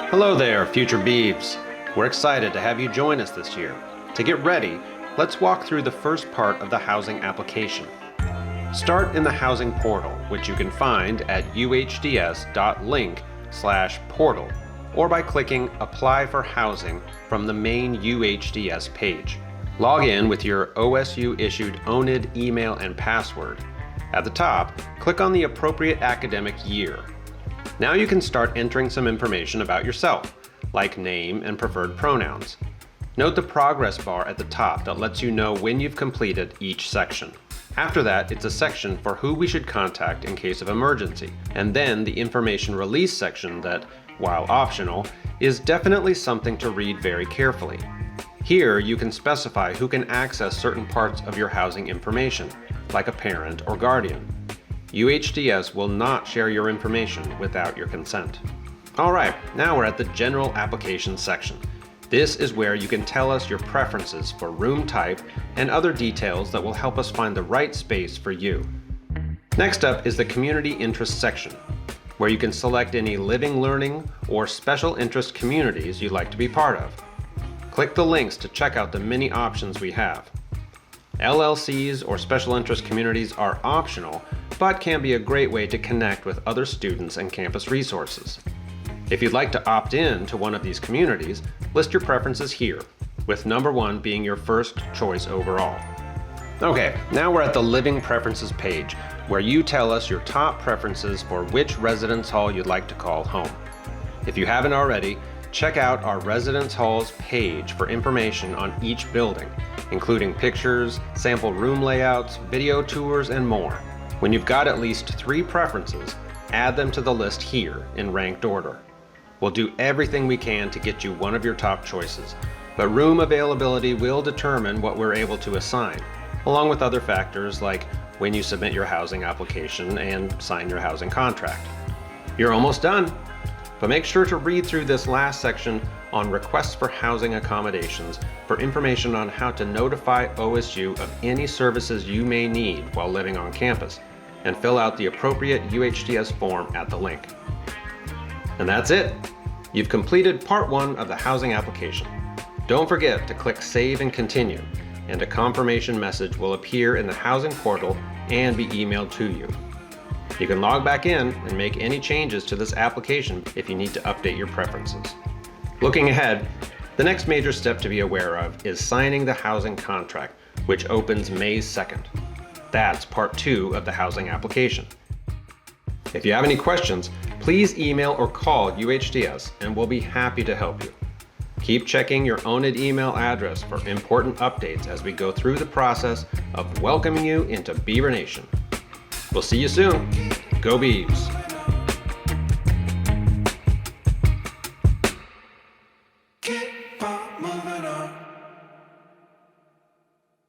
Hello there, future Beavs. We're excited to have you join us this year. To get ready, let's walk through the first part of the housing application. Start in the housing portal, which you can find at uhds.link/portal, or by clicking Apply for Housing from the main UHDS page. Log in with your OSU issued ONID email and password. At the top, click on the appropriate academic year. Now you can start entering some information about yourself, like name and preferred pronouns. Note the progress bar at the top that lets you know when you've completed each section. After that, it's a section for who we should contact in case of emergency, and then the information release section that, while optional, is definitely something to read very carefully. Here, you can specify who can access certain parts of your housing information, like a parent or guardian. UHDS will not share your information without your consent. Alright, now we're at the General Application section. This is where you can tell us your preferences for room type and other details that will help us find the right space for you. Next up is the Community Interest section, where you can select any living, learning, or special interest communities you'd like to be part of. Click the links to check out the many options we have. LLCs or special interest communities are optional, but can be a great way to connect with other students and campus resources. If you'd like to opt in to one of these communities, list your preferences here, with number 1 being your first choice overall. Okay, now we're at the Living Preferences page, where you tell us your top preferences for which residence hall you'd like to call home. If you haven't already, check out our Residence Halls page for information on each building, including pictures, sample room layouts, video tours, and more. When you've got at least 3 preferences, add them to the list here in ranked order. We'll do everything we can to get you one of your top choices, but room availability will determine what we're able to assign, along with other factors like when you submit your housing application and sign your housing contract. You're almost done, but make sure to read through this last section on requests for housing accommodations for information on how to notify OSU of any services you may need while living on campus, and fill out the appropriate UHDS form at the link. And that's it. You've completed part 1 of the housing application. Don't forget to click Save and Continue, and a confirmation message will appear in the housing portal and be emailed to you. You can log back in and make any changes to this application if you need to update your preferences. Looking ahead, the next major step to be aware of is signing the housing contract, which opens May 2nd. That's part 2 of the housing application. If you have any questions, please email or call UHDS and we'll be happy to help you. Keep checking your ONID email address for important updates as we go through the process of welcoming you into Beaver Nation. We'll see you soon. Go Beavs!